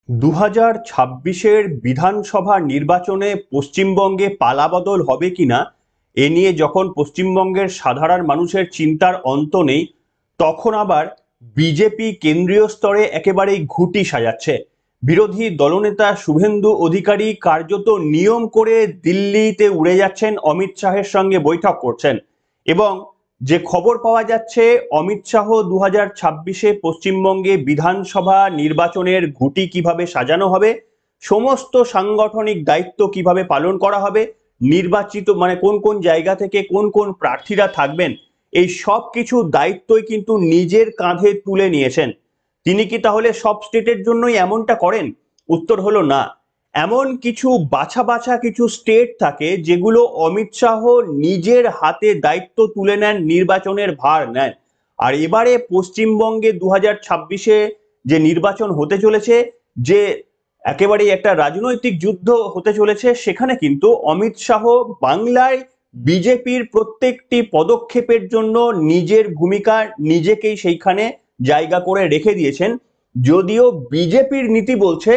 2026-এর বিধানসভা নির্বাচনে পশ্চিমবঙ্গে পালাবদল হবে কিনা এ নিয়ে যখন পশ্চিমবঙ্গের সাধারণ মানুষের চিন্তার অন্ত নেই, তখন আবার বিজেপি কেন্দ্রীয় স্তরে একেবারেই ঘুঁটি সাজাচ্ছে। বিরোধী দলনেতা শুভেন্দু অধিকারী কার্যত নিয়ম করে দিল্লিতে উড়ে যাচ্ছেন, অমিত শাহের সঙ্গে বৈঠক করছেন। এবং যে খবর পাওয়া যাচ্ছে, অমিত শাহ 2026-এ পশ্চিমবঙ্গে বিধানসভা নির্বাচনের ঘুঁটি কিভাবে সাজানো হবে, সমস্ত সাংগঠনিক দায়িত্ব কিভাবে পালন করা হবে, নির্বাচিত মানে কোন কোন জায়গা থেকে কোন কোন প্রার্থীরা থাকবেন, এই সব কিছু দায়িত্বই কিন্তু নিজের কাঁধে তুলে নিয়েছেন। তিনি কি তাহলে সব স্টেটের জন্যই এমনটা করেন? উত্তর হলো না। এমন কিছু বাছা বাছা কিছু স্টেট থাকে যেগুলো অমিত শাহ নিজের হাতে দায়িত্ব তুলে নেন, নির্বাচনের ভার নেন। আর এবারে পশ্চিমবঙ্গে 2026-এ যে নির্বাচন হতে চলেছে, যে একেবারেই একটা রাজনৈতিক যুদ্ধ হতে চলেছে, সেখানে কিন্তু অমিত শাহ বাংলায় বিজেপির প্রত্যেকটি পদক্ষেপের জন্য নিজের ভূমিকা নিজেকেই সেইখানে জায়গা করে রেখে দিয়েছেন। যদিও বিজেপির নীতি বলছে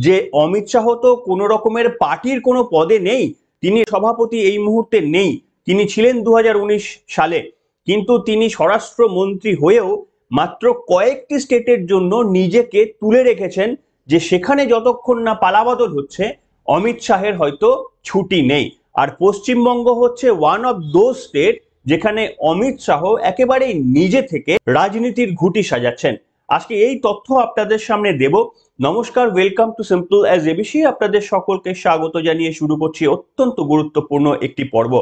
যে অমিত শাহ তো কোনো রকমের পার্টির কোনো পদে নেই, তিনি সভাপতি এই মুহূর্তে নেই, তিনি ছিলেন 2019 সালে, কিন্তু তিনি স্বরাষ্ট্রমন্ত্রী হয়েও মাত্র কয়েকটি স্টেটের জন্য নিজেকে তুলে রেখেছেন, যে সেখানে যতক্ষণ না পালাবদল হচ্ছে অমিত শাহের হয়তো ছুটি নেই। আর পশ্চিমবঙ্গ হচ্ছে ওয়ান অফ দোজ স্টেট যেখানে অমিত শাহ একেবারেই নিজে থেকে রাজনীতির ঘুঁটি সাজাচ্ছেন। আজকে এই তথ্য আপনাদের সামনে দেব। নমস্কার, welcome to simple as ABC. আপনাদের সকলকে স্বাগত জানিয়ে শুরু করছি অত্যন্ত গুরুত্বপূর্ণ একটি পর্ব।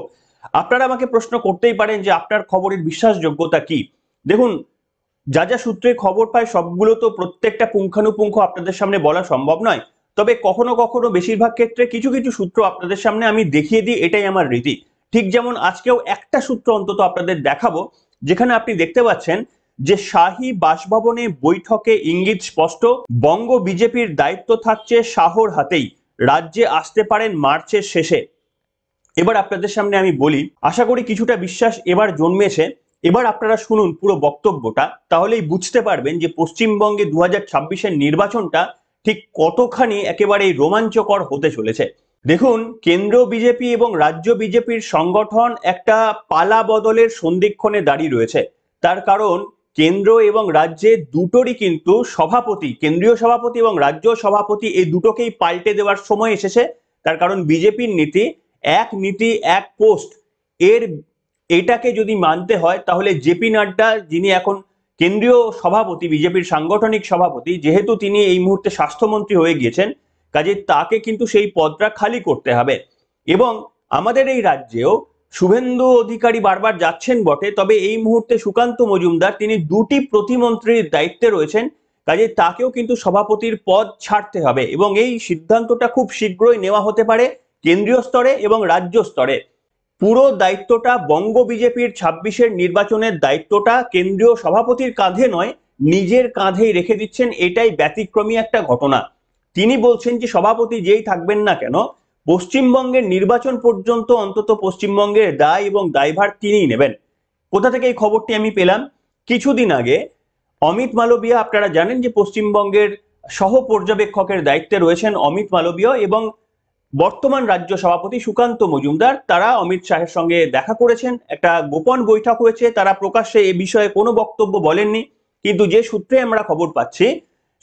আপনারা আমাকে প্রশ্ন করতেই পারেন যে আপনার খবরের বিশ্বাসযোগ্যতা কি। দেখুন, যা যা সূত্রে খবর পায় সবগুলো তো প্রত্যেকটা পুঙ্খানুপুঙ্খ আপনাদের সামনে বলা সম্ভব নয়, তবে কখনো কখনো বেশিরভাগ ক্ষেত্রে কিছু কিছু সূত্র আপনাদের সামনে আমি দেখিয়ে দিই, এটাই আমার রীতি। ঠিক যেমন আজকেও একটা সূত্র অন্তত আপনাদের দেখাবো, যেখানে আপনি দেখতে পাচ্ছেন যে শাহী বাসভবনে বৈঠকে ইঙ্গিত স্পষ্ট, বঙ্গ বিজেপির দায়িত্ব থাকছে শাহর হাতেই, রাজ্যে আসতে পারেন মার্চের শেষে। এবার আপনাদের সামনে আমি বলি, আশা করি কিছুটা বিশ্বাস এবার জন্মেছে। এবার আপনারা শুনুন পুরো বক্তব্যটা, তাহলেই বুঝতে পারবেন যে পশ্চিমবঙ্গে 2026-এর নির্বাচনটা ঠিক কতখানি একেবারেই রোমাঞ্চকর হতে চলেছে। দেখুন, কেন্দ্র বিজেপি এবং রাজ্য বিজেপির সংগঠন একটা পালা বদলের সন্ধিক্ষণে দাঁড়িয়ে রয়েছে। তার কারণ, কেন্দ্র এবং রাজ্যে দুটোরই কিন্তু সভাপতি, কেন্দ্রীয় সভাপতি এবং রাজ্য সভাপতি, এই দুটোকেই পাল্টে দেওয়ার সময় এসেছে। তার কারণ বিজেপির নীতি এক নীতি এক পোস্ট, এর এটাকে যদি মানতে হয় তাহলে জেপি নাড্ডা, যিনি এখন কেন্দ্রীয় সভাপতি, বিজেপির সাংগঠনিক সভাপতি, যেহেতু তিনি এই মুহূর্তে স্বাস্থ্যমন্ত্রী হয়ে গিয়েছেন, কাজে তাকে কিন্তু সেই পদটা খালি করতে হবে। এবং আমাদের এই রাজ্যেও শুভেন্দু অধিকারী বারবার যাচ্ছেন বটে, তবে এই মুহূর্তে সুকান্ত মজুমদার তিনি দুটি প্রতিমন্ত্রীর দায়িত্বে রয়েছেন, কাজে তাকেও কিন্তু সভাপতির পদ ছাড়তে হবে। এবং এই সিদ্ধান্তটা খুব শীঘ্রই নেওয়া হতে পারে কেন্দ্রীয় স্তরে এবং রাজ্য স্তরে। পুরো দায়িত্বটা বঙ্গ বিজেপির 26-এর নির্বাচনের দায়িত্বটা কেন্দ্রীয় সভাপতির কাঁধে নয়, নিজের কাঁধেই রেখে দিচ্ছেন। এটাই ব্যতিক্রমী একটা ঘটনা। তিনি বলছেন যে সভাপতি যেই থাকবেন না কেন, পশ্চিমবঙ্গের নির্বাচন পর্যন্ত অন্তত পশ্চিমবঙ্গের দায় এবং দায়ভার তিনিই নেবেন। কোথা থেকে এই খবরটি আমি পেলাম? কিছুদিন আগে অমিত মালবিয়া, আপনারা জানেন যে পশ্চিমবঙ্গের সহ পর্যবেক্ষকের দায়িত্বে রয়েছেন অমিত মালবিয়া, এবং বর্তমান রাজ্য সভাপতি সুকান্ত মজুমদার, তারা অমিত শাহের সঙ্গে দেখা করেছেন, একটা গোপন বৈঠক হয়েছে, তারা প্রকাশ্যে এ বিষয়ে কোনো বক্তব্য বলেননি। কিন্তু যে সূত্রে আমরা খবর পাচ্ছি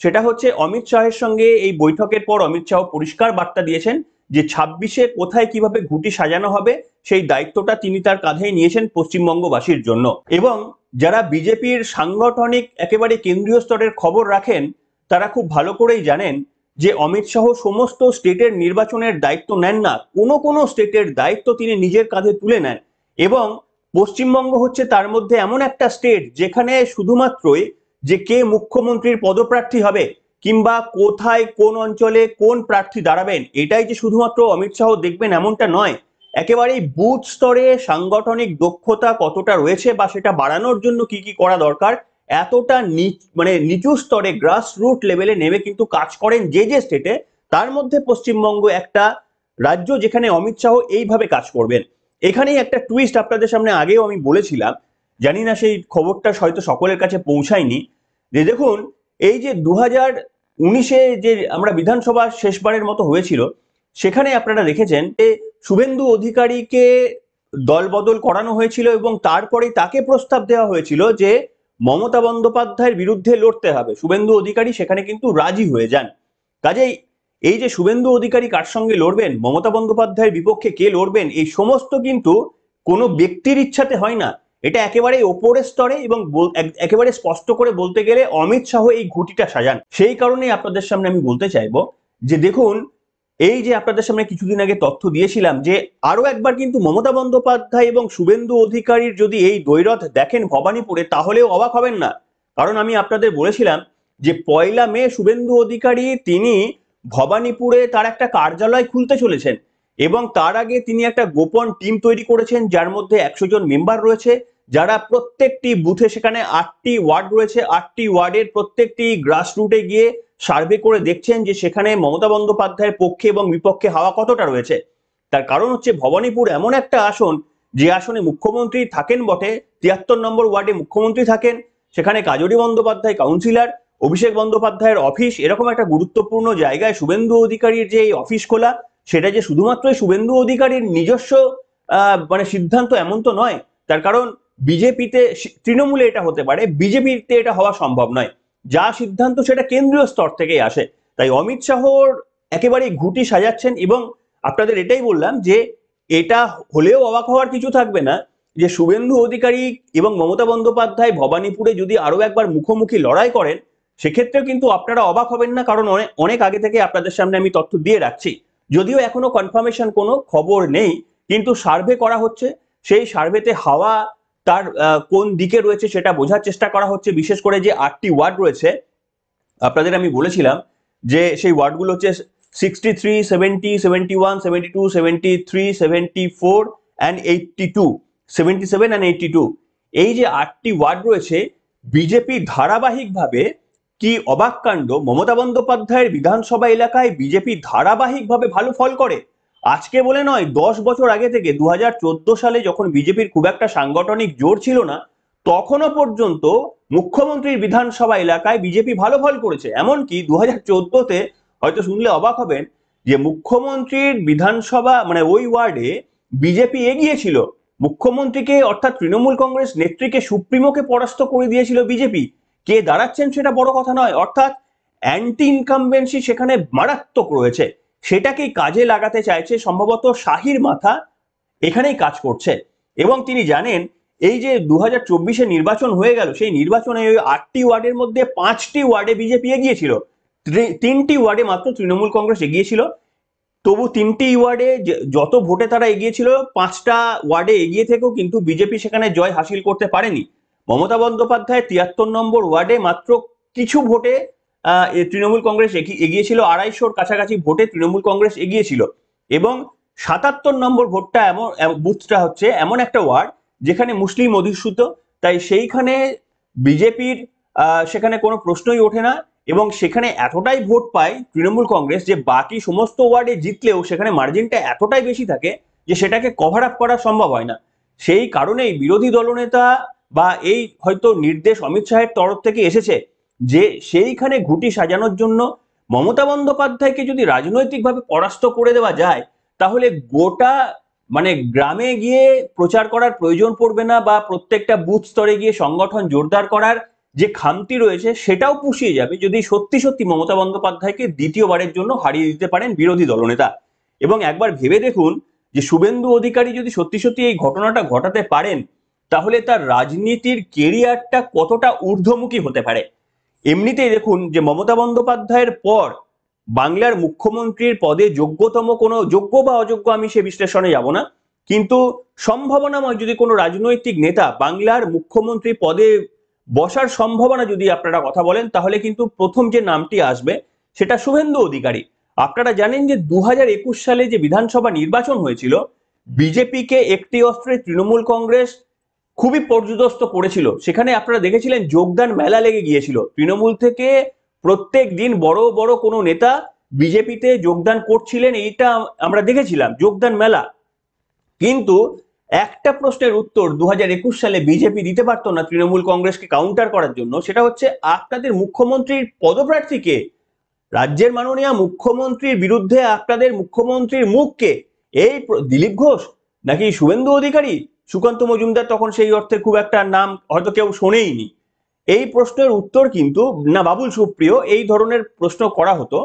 সেটা হচ্ছে অমিত শাহের সঙ্গে এই বৈঠকের পর অমিত শাহ পরিষ্কার বার্তা দিয়েছেন যে 26-এ কোথায় কিভাবে ঘুঁটি সাজানো হবে সেই দায়িত্বটা তিনি তার কাঁধেই নিয়েছেন পশ্চিমবঙ্গবাসীর জন্য। এবং যারা বিজেপির সাংগঠনিক একেবারে কেন্দ্রীয় স্তরের খবর রাখেন, তারা খুব ভালো করেই জানেন যে অমিত শাহ সমস্ত স্টেটের নির্বাচনের দায়িত্ব নেন না, কোনো কোনো স্টেটের দায়িত্ব তিনি নিজের কাঁধে তুলে নেন। এবং পশ্চিমবঙ্গ হচ্ছে তার মধ্যে এমন একটা স্টেট যেখানে শুধুমাত্রই যে কে মুখ্যমন্ত্রীর পদপ্রার্থী হবে কিংবা কোথায় কোন অঞ্চলে কোন প্রার্থী দাঁড়াবেন, এটাই যে শুধুমাত্র অমিত শাহ দেখবেন এমনটা নয়। একেবারেই বুথ স্তরে সাংগঠনিক দক্ষতা কতটা রয়েছে বা সেটা বাড়ানোর জন্য কি কি করা দরকার, এতটা নিচু স্তরে গ্রাস রুট লেভেলে নেমে কিন্তু কাজ করেন যে যে স্টেটে। তার মধ্যে পশ্চিমবঙ্গ একটা রাজ্য যেখানে অমিত শাহ এইভাবে কাজ করবেন। এখানেই একটা টুইস্ট আপনাদের সামনে আগেও আমি বলেছিলাম, জানি না সেই খবরটা হয়তো সকলের কাছে পৌঁছায়নি, যে দেখুন, এই যে 2019-এ যে আমরা বিধানসভা শেষবারের মতো হয়েছিল, সেখানে আপনারা দেখেছেন যে শুভেন্দু অধিকারীকে দলবদল করানো হয়েছিল এবং তারপরে তাকে প্রস্তাব দেওয়া হয়েছিল যে মমতা বন্দ্যোপাধ্যায়ের বিরুদ্ধে লড়তে হবে। শুভেন্দু অধিকারী সেখানে কিন্তু রাজি হয়ে যান। কাজেই এই যে শুভেন্দু অধিকারী কার সঙ্গে লড়বেন, মমতা বন্দ্যোপাধ্যায়ের বিপক্ষে কে লড়বেন, এই সমস্ত কিন্তু কোনো ব্যক্তির ইচ্ছাতে হয় না। এটা একেবারে ওপরের স্তরে এবং একেবারে স্পষ্ট করে বলতে গেলে অমিত শাহ এই ঘুঁটিটা সাজান। সেই কারণেই আপনাদের সামনে আমি বলতে চাইবো যে দেখুন, এই যে আপনাদের সামনে কিছুদিন আগে তথ্য দিয়েছিলাম যে আরো একবার কিন্তু মমতা বন্দ্যোপাধ্যায় এবং শুভেন্দু অধিকারীর যদি এই দ্বৈরথ দেখেন ভবানীপুরে, তাহলেও অবাক হবেন না। কারণ আমি আপনাদের বলেছিলাম যে 1 মে শুভেন্দু অধিকারী তিনি ভবানীপুরে তার একটা কার্যালয় খুলতে চলেছেন এবং তার আগে তিনি একটা গোপন টিম তৈরি করেছেন যার মধ্যে 100 জন মেম্বার রয়েছে, যারা প্রত্যেকটি বুথে, সেখানে 8টি ওয়ার্ড রয়েছে, 8টি ওয়ার্ডের প্রত্যেকটি গ্রাসরুটে গিয়ে সার্ভে করে দেখছেন যে সেখানে মমতা বন্দ্যোপাধ্যায়ের পক্ষে এবং বিপক্ষে হাওয়া কতটা রয়েছে। তার কারণ হচ্ছে ভবানীপুর এমন একটা আসন যে আসনে মুখ্যমন্ত্রী থাকেন বটে, 73 নম্বর ওয়ার্ডে মুখ্যমন্ত্রী থাকেন, সেখানে কাজরি বন্দ্যোপাধ্যায় কাউন্সিলর, অভিষেক বন্দ্যোপাধ্যায়ের অফিস, এরকম একটা গুরুত্বপূর্ণ জায়গায় শুভেন্দু অধিকারীর যে এই অফিস খোলা, সেটা যে শুধুমাত্র শুভেন্দু অধিকারীর নিজস্ব মানে সিদ্ধান্ত এমন তো নয়। তার কারণ বিজেপিতে, তৃণমূলে এটা হতে পারে, বিজেপিতে এটা হওয়া সম্ভব নয়। যা সিদ্ধান্ত সেটা কেন্দ্রীয় স্তর থেকেই আসে। তাই অমিত শাহর একেবারেই ঘুঁটি সাজাচ্ছেন এবং আপনাদের এটাই বললাম যে এটা হলেও অবাক হওয়ার কিছু থাকবে না যে শুভেন্দু অধিকারী এবং মমতা বন্দ্যোপাধ্যায় ভবানীপুরে যদি আরো একবার মুখোমুখি লড়াই করেন, সেক্ষেত্রেও কিন্তু আপনারা অবাক হবেন না, কারণ অনেক অনেক আগে থেকে আপনাদের সামনে আমি তথ্য দিয়ে রাখছি। যদিও এখনো কনফার্মেশন কোনো খবর নেই, কিন্তু সার্ভে করা হচ্ছে, সেই সার্ভেতে হাওয়া তার কোন দিকে রয়েছে সেটা বোঝার চেষ্টা করা হচ্ছে। বিশেষ করে যে 8টি ওয়ার্ড রয়েছে, আপনাদের আমি বলেছিলাম যে সেই ওয়ার্ডগুলো হচ্ছে 63, 70, 71, 72, 73, 74 অ্যান্ড 82, 77 অ্যান্ড 82। এই যে 8টি ওয়ার্ড রয়েছে, বিজেপি ধারাবাহিকভাবে, কি অবাক কাণ্ড, মমতা বন্দ্যোপাধ্যায়ের বিধানসভা এলাকায় বিজেপি ধারাবাহিকভাবে ভালো ফল করে। আজকে বলে নয়, 10 বছর আগে থেকে 2014 সালে যখন বিজেপির খুব একটা সাংগঠনিক জোর ছিল না, তখনও পর্যন্ত মুখ্যমন্ত্রীর বিধানসভা এলাকায় বিজেপি ভালো ফল করেছে। এমনকি 2014-তে হয়তো শুনলে অবাক হবেন যে মুখ্যমন্ত্রীর বিধানসভা মানে ওই ওয়ার্ডে বিজেপি এগিয়েছিল মুখ্যমন্ত্রীকে, অর্থাৎ তৃণমূল কংগ্রেস নেত্রীকে, সুপ্রিমোকে পরাস্ত করে দিয়েছিল বিজেপি। কে দাঁড়াচ্ছেন সেটা বড় কথা নয়, অর্থাৎ অ্যান্টি ইনকামবেন্সি সেখানে মারাত্মক রয়েছে। সেটাকেই কাজে লাগাতে চাইছে সম্ভবত শাহির মাথা, এখানেই কাজ করছে। এবং তিনি জানেন এই যে 2024-এ নির্বাচন হয়ে গেল, সেই নির্বাচনে ওই 8টি ওয়ার্ডের মধ্যে 5টি ওয়ার্ডে বিজেপি এগিয়েছিল, 3টি ওয়ার্ডে মাত্র তৃণমূল কংগ্রেস এগিয়েছিল। তবু 3টি ওয়ার্ডে যত ভোটে তারা এগিয়েছিল, 5টা ওয়ার্ডে এগিয়ে থেকেও কিন্তু বিজেপি সেখানে জয় হাসিল করতে পারেনি। মমতা বন্দ্যোপাধ্যায় 73 নম্বর ওয়ার্ডে মাত্র কিছু ভোটে তৃণমূল কংগ্রেস এগিয়েছিল, 250-র কাছাকাছি ভোটে তৃণমূল কংগ্রেস এগিয়েছিল। এবং 77 নম্বর ভোটটা বুথটা হচ্ছে এমন একটা ওয়ার্ড যেখানে মুসলিম অধিষ্ঠিত, তাই সেইখানে বিজেপির সেখানে কোনো প্রশ্নই ওঠে না এবং সেখানে এতটাই ভোট পায় তৃণমূল কংগ্রেস যে বাকি সমস্ত ওয়ার্ডে জিতলেও সেখানে মার্জিনটা এতটাই বেশি থাকে যে সেটাকে কভার আপ করা সম্ভব হয় না। সেই কারণেই বিরোধী দলনেতা বা এই হয়তো নির্দেশ অমিত শাহের তরফ থেকে এসেছে যে সেইখানে ঘুঁটি সাজানোর জন্য মমতা বন্দ্যোপাধ্যায়কে যদি রাজনৈতিকভাবে পরাস্ত করে দেওয়া যায়, তাহলে গোটা মানে গ্রামে গিয়ে প্রচার করার প্রয়োজন পড়বে না, বা প্রত্যেকটা বুথ স্তরে গিয়ে সংগঠন জোরদার করার যে খামতি রয়েছে সেটাও পুষিয়ে যাবে যদি সত্যি সত্যি মমতা বন্দ্যোপাধ্যায়কে দ্বিতীয়বারের জন্য হারিয়ে দিতে পারেন বিরোধী দলনেতা। এবং একবার ভেবে দেখুন যে শুভেন্দু অধিকারী যদি সত্যি সত্যি এই ঘটনাটা ঘটাতে পারেন, তাহলে তার রাজনীতির কেরিয়ারটা কতটা ঊর্ধ্বমুখী হতে পারে। এমনিতেই দেখুন যে মমতা বন্দ্যোপাধ্যায়ের পর বাংলার মুখ্যমন্ত্রীর পদে যোগ্যতম কোনো, যোগ্য বা অযোগ্য আমি সে বিশ্লেষণে যাব না, কিন্তু সম্ভাবনাময় যদি কোনো রাজনৈতিক নেতা বাংলার মুখ্যমন্ত্রী পদে বসার সম্ভাবনা যদি আপনারা কথা বলেন, তাহলে কিন্তু প্রথম যে নামটি আসবে সেটা শুভেন্দু অধিকারী। আপনারা জানেন যে 2021 সালে যে বিধানসভা নির্বাচন হয়েছিল, বিজেপিকে একটি অস্ত্রে তৃণমূল কংগ্রেস খুবই পর্যদস্ত করেছিল। সেখানে আপনারা দেখেছিলেন যোগদান মেলা লেগে গিয়েছিল, তৃণমূল থেকে প্রত্যেক দিন বড় বড় কোনো নেতা বিজেপিতে যোগদান করছিলেন, এইটা আমরা দেখেছিলাম, যোগদান মেলা। কিন্তু একটা প্রশ্নের উত্তর 2021 সালে বিজেপি দিতে পারতো না তৃণমূল কংগ্রেসকে কাউন্টার করার জন্য, সেটা হচ্ছে আপনাদের মুখ্যমন্ত্রীর পদপ্রার্থীকে রাজ্যের মাননীয় মুখ্যমন্ত্রীর বিরুদ্ধে আপনাদের মুখ্যমন্ত্রীর মুখকে দিলীপ ঘোষ নাকি শুভেন্দু অধিকারী, সুকান্ত মজুমদার তখন সেই অর্থে খুব একটা নাম হয়তো কেউ শোনেইনি, এই প্রশ্নের উত্তর কিন্তু না বাবুল সুপ্রিয়, এই ধরনের প্রশ্ন করা হতো,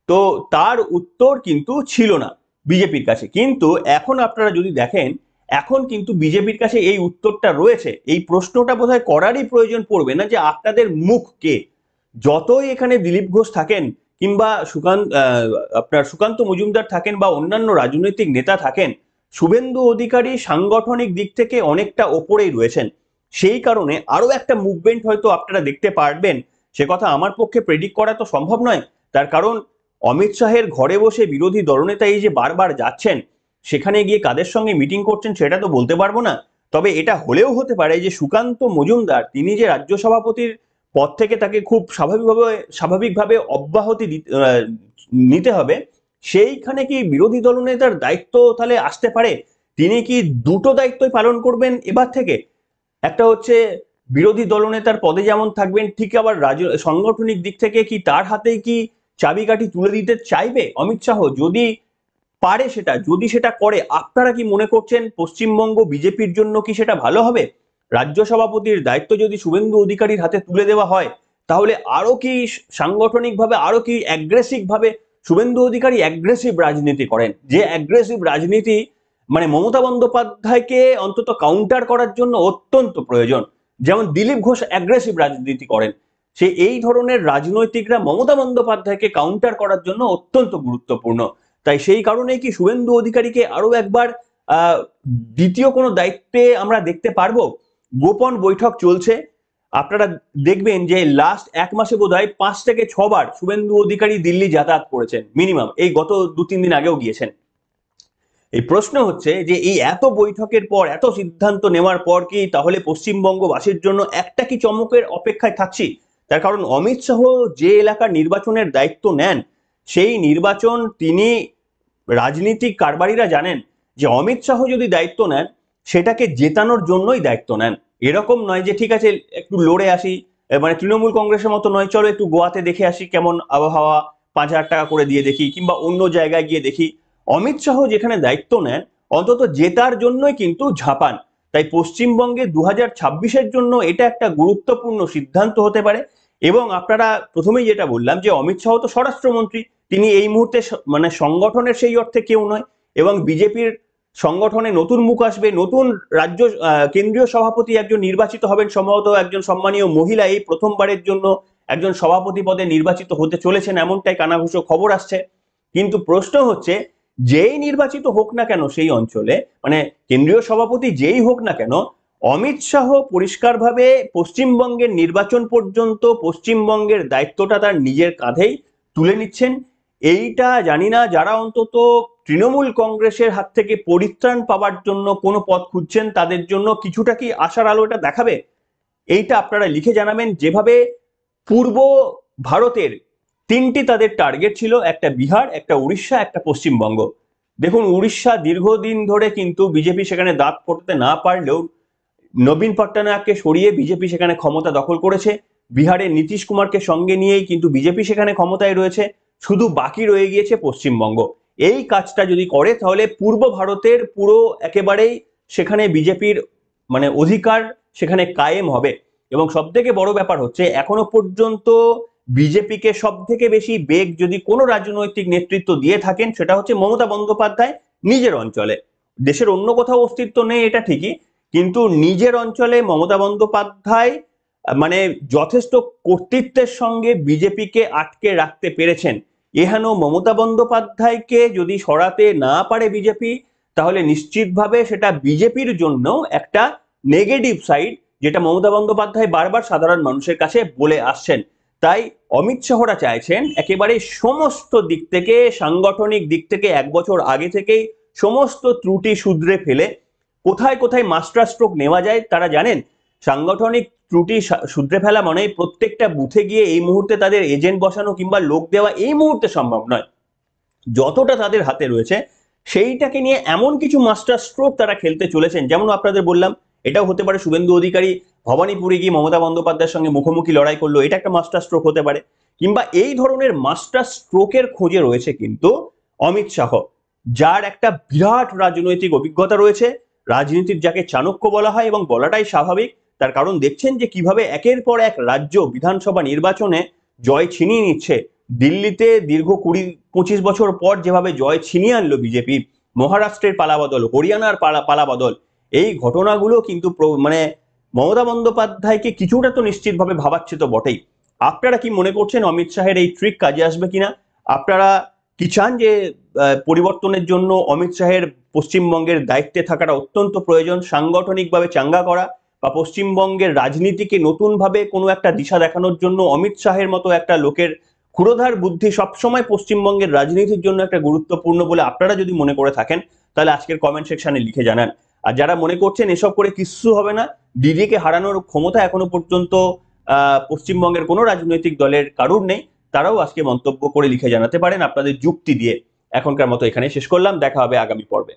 তো তার উত্তর কিন্তু ছিল না বিজেপির কাছে। কিন্তু এখন আপনারা যদি দেখেন, এখন কিন্তু বিজেপির কাছে এই উত্তরটা রয়েছে। এই প্রশ্নটা বোধহয় করারই প্রয়োজন পড়বে না যে আপনাদের মুখকে, যতই এখানে দিলীপ ঘোষ থাকেন কিংবা আপনার সুকান্ত মজুমদার থাকেন বা অন্যান্য রাজনৈতিক নেতা থাকেন, শুভেন্দু অধিকারী সাংগঠনিক দিক থেকে অনেকটা ওপরেই রয়েছেন। সেই কারণে আরো একটা মুভমেন্ট হয়তো আপনারা দেখতে পারবেন, সে কথা আমার পক্ষে প্রেডিক্ট করা তো সম্ভব নয়। তার কারণ অমিত শাহের ঘরে বসে বিরোধী দলনেতা এই যে বারবার যাচ্ছেন, সেখানে গিয়ে কাদের সঙ্গে মিটিং করছেন সেটা তো বলতে পারবো না। তবে এটা হলেও হতে পারে যে সুকান্ত মজুমদার তিনি যে রাজ্য সভাপতির পদ থেকে তাকে খুব স্বাভাবিকভাবে অব্যাহতি নিতে হবে, সেইখানে কি বিরোধী দলনেতার দায়িত্ব তাহলে আসতে পারে? তিনি কি দুটো দায়িত্বই পালন করবেন এবার থেকে? একটা হচ্ছে বিরোধী দলনেতার পদে যেমন থাকবেন, ঠিক আবার সাংগঠনিক দিক থেকে কি তার হাতেই কি চাবিকাঠি তুলে দিতে চাইবে অমিত শাহ? যদি পারে, যদি সেটা করে, আপনারা কি মনে করছেন পশ্চিমবঙ্গ বিজেপির জন্য কি সেটা ভালো হবে? রাজ্য সভাপতির দায়িত্ব যদি শুভেন্দু অধিকারীর হাতে তুলে দেওয়া হয়, তাহলে আরো কি সাংগঠনিকভাবে আরো কি অ্যাগ্রেসিভ ভাবে শুভেন্দু অধিকারী অ্যাগ্রেসিভ রাজনীতি করেন, যে অ্যাগ্রেসিভ রাজনীতি মানে মমতা বন্দ্যোপাধ্যায়কে অন্তত কাউন্টার করার জন্য অত্যন্ত প্রয়োজন। যেমন দিলীপ ঘোষ অ্যাগ্রেসিভ রাজনীতি করেন, সে এই ধরনের রাজনৈতিকরা মমতা বন্দ্যোপাধ্যায়কে কাউন্টার করার জন্য অত্যন্ত গুরুত্বপূর্ণ। তাই সেই কারণেই কি শুভেন্দু অধিকারীকে আরো একবার আহ দ্বিতীয় কোনো দায়িত্বে আমরা দেখতে পারবো? গোপন বৈঠক চলছে, আপনারা দেখবেন যে লাস্ট এক মাসে বোধহয় 5 থেকে 6 বার শুভেন্দু অধিকারী দিল্লি যাতায়াত করেছেন মিনিমাম, এই গত 2-3 দিন আগেও গিয়েছেন। এই প্রশ্ন হচ্ছে যে এই এত বৈঠকের পর, এত সিদ্ধান্ত নেওয়ার পর কি তাহলে পশ্চিমবঙ্গবাসীর জন্য একটা কি চমকের অপেক্ষায় থাকছি? তার কারণ অমিত শাহ যে এলাকার নির্বাচনের দায়িত্ব নেন, সেই নির্বাচন তিনি রাজনীতিক কারবারিরা জানেন যে অমিত শাহ যদি দায়িত্ব নেন, সেটাকে জেতানোর জন্যই দায়িত্ব নেন। এরকম নয় যে ঠিক আছে একটু লড়ে আসি, মানে তৃণমূল কংগ্রেসের মতো নয়, চলো একটু গোয়াতে দেখে আসি কেমন আবহাওয়া, 5,000 টাকা করে দিয়ে দেখি, কিংবা অন্য জায়গায় গিয়ে দেখি। অমিত শাহ যেখানে দায়িত্ব নেন, অন্তত জেতার জন্যই কিন্তু ঝাঁপান। তাই পশ্চিমবঙ্গে 2026-এর জন্য এটা একটা গুরুত্বপূর্ণ সিদ্ধান্ত হতে পারে। এবং আপনারা প্রথমেই যেটা বললাম যে অমিত শাহ তো স্বরাষ্ট্রমন্ত্রী, তিনি এই মুহূর্তে মানে সংগঠনের সেই অর্থে কেউ নয়, এবং বিজেপির সংগঠনে নতুন মুখ আসবে, নতুন রাজ্য কেন্দ্রীয় সভাপতি একজন নির্বাচিত হবেন, সম্ভবত একজন সম্মানীয় মহিলা এই প্রথমবারের জন্য একজন সভাপতি পদে নির্বাচিত হতে চলেছেন, এমনটাই কানাঘুষো খবর আসছে। কিন্তু প্রশ্ন হচ্ছে, যেই নির্বাচিত হোক না কেন সেই অঞ্চলে, মানে কেন্দ্রীয় সভাপতি যেই হোক না কেন, অমিত শাহ পরিষ্কারভাবে পশ্চিমবঙ্গের নির্বাচন পর্যন্ত পশ্চিমবঙ্গের দায়িত্বটা তার নিজের কাঁধেই তুলে নিচ্ছেন। এইটা জানি না যারা অন্তত তৃণমূল কংগ্রেসের হাত থেকে পরিত্রাণ পাওয়ার জন্য কোনো পথ খুঁজছেন, তাদের জন্য কিছুটা কি আশার আলো এটা দেখাবে? এইটা আপনারা লিখে জানাবেন। যেভাবে পূর্ব ভারতের 3টি তাদের টার্গেট ছিল, একটা বিহার, একটা উড়িষ্যা, একটা পশ্চিমবঙ্গ। দেখুন উড়িষ্যা দীর্ঘদিন ধরে কিন্তু বিজেপি সেখানে দাঁত করতে না পারলেও নবীন পট্টনায়ককে সরিয়ে বিজেপি সেখানে ক্ষমতা দখল করেছে। বিহারে নীতিশ কুমারকে সঙ্গে নিয়েই কিন্তু বিজেপি সেখানে ক্ষমতায় রয়েছে। শুধু বাকি রয়ে গিয়েছে পশ্চিমবঙ্গ। এই কাজটা যদি করে তাহলে পূর্ব ভারতের পুরো একেবারেই সেখানে বিজেপির মানে অধিকার সেখানে কায়েম হবে। এবং সব থেকে বড় ব্যাপার হচ্ছে, এখনো পর্যন্ত বিজেপিকে সব থেকে বেশি বেগ যদি কোনো রাজনৈতিক নেতৃত্ব দিয়ে থাকেন, সেটা হচ্ছে মমতা বন্দ্যোপাধ্যায় নিজের অঞ্চলে। দেশের অন্য কোথাও অস্তিত্ব নেই এটা ঠিকই, কিন্তু নিজের অঞ্চলে মমতা বন্দ্যোপাধ্যায় মানে যথেষ্ট কর্তৃত্বের সঙ্গে বিজেপিকে আটকে রাখতে পেরেছেন। এহেন মমতা বন্দ্যোপাধ্যায়কে যদি সরাতে না পারে বিজেপি, তাহলে নিশ্চিতভাবে সেটা বিজেপির জন্য একটা নেগেটিভ সাইড, যেটা মমতা বন্দ্যোপাধ্যায় বারবার সাধারণ মানুষের কাছে বলে আসছেন। তাই অমিত শাহরা চাইছেন একেবারে সমস্ত দিক থেকে, সাংগঠনিক দিক থেকে 1 বছর আগে থেকেই সমস্ত ত্রুটি শুধরে ফেলে কোথায় কোথায় মাস্টার স্ট্রোক নেওয়া যায় তারা জানেন। সাংগঠনিক ত্রুটি শুধরে ফেলা মানে প্রত্যেকটা বুথে গিয়ে এই মুহূর্তে তাদের এজেন্ট বসানো কিংবা লোক দেওয়া এই মুহূর্তে সম্ভব নয়। যতটা তাদের হাতে রয়েছে সেইটাকে নিয়ে এমন কিছু মাস্টার স্ট্রোক তারা খেলতে চলেছেন। যেমন আপনাদের বললাম, এটাও হতে পারে শুভেন্দু অধিকারী ভবানীপুরে গিয়ে মমতা বন্দ্যোপাধ্যায়ের সঙ্গে মুখোমুখি লড়াই করলো, এটা একটা মাস্টার স্ট্রোক হতে পারে। কিংবা এই ধরনের মাস্টার স্ট্রোকের খোঁজে রয়েছে কিন্তু অমিত শাহ, যার একটা বিরাট রাজনৈতিক অভিজ্ঞতা রয়েছে, রাজনীতির যাকে চাণক্য বলা হয়, এবং বলাটাই স্বাভাবিক। তার কারণ দেখছেন যে কিভাবে একের পর এক রাজ্য বিধানসভা নির্বাচনে জয় ছিনিয়ে নিচ্ছে। দিল্লিতে দীর্ঘ 20-25 বছর পর যেভাবে জয় ছিনিয়ে আনলো বিজেপি, মহারাষ্ট্রের পালাবদল, হরিয়ানার পালাবদল, এই ঘটনাগুলো কিন্তু মানে মমতা বন্দ্যোপাধ্যায়কে কিছুটা তো নিশ্চিতভাবে ভাবাচ্ছে তো বটেই। আপনারা কি মনে করছেন অমিত শাহের এই ট্রিক কাজে আসবে কিনা? আপনারা কি চান যে পরিবর্তনের জন্য অমিত শাহের পশ্চিমবঙ্গের দায়িত্বে থাকাটা অত্যন্ত প্রয়োজন, সাংগঠনিকভাবে চাঙ্গা করা, বা পশ্চিমবঙ্গের রাজনীতিকে নতুনভাবে কোনো একটা দিশা দেখানোর জন্য অমিত শাহের মতো একটা লোকের ক্ষুরোধার বুদ্ধি সবসময় পশ্চিমবঙ্গের রাজনীতির জন্য একটা গুরুত্বপূর্ণ বলে আপনারা যদি মনে করে থাকেন, তাহলে আজকের কমেন্ট সেকশনে লিখে জানান। আর যারা মনে করছেন এসব করে কিচ্ছু হবে না, দিদিকে হারানোর ক্ষমতা এখনো পর্যন্ত পশ্চিমবঙ্গের কোনো রাজনৈতিক দলের কারুর নেই, তারাও আজকে মন্তব্য করে লিখে জানাতে পারেন আপনাদের যুক্তি দিয়ে। এখনকার মতো এখানে শেষ করলাম, দেখা হবে আগামী পর্বে।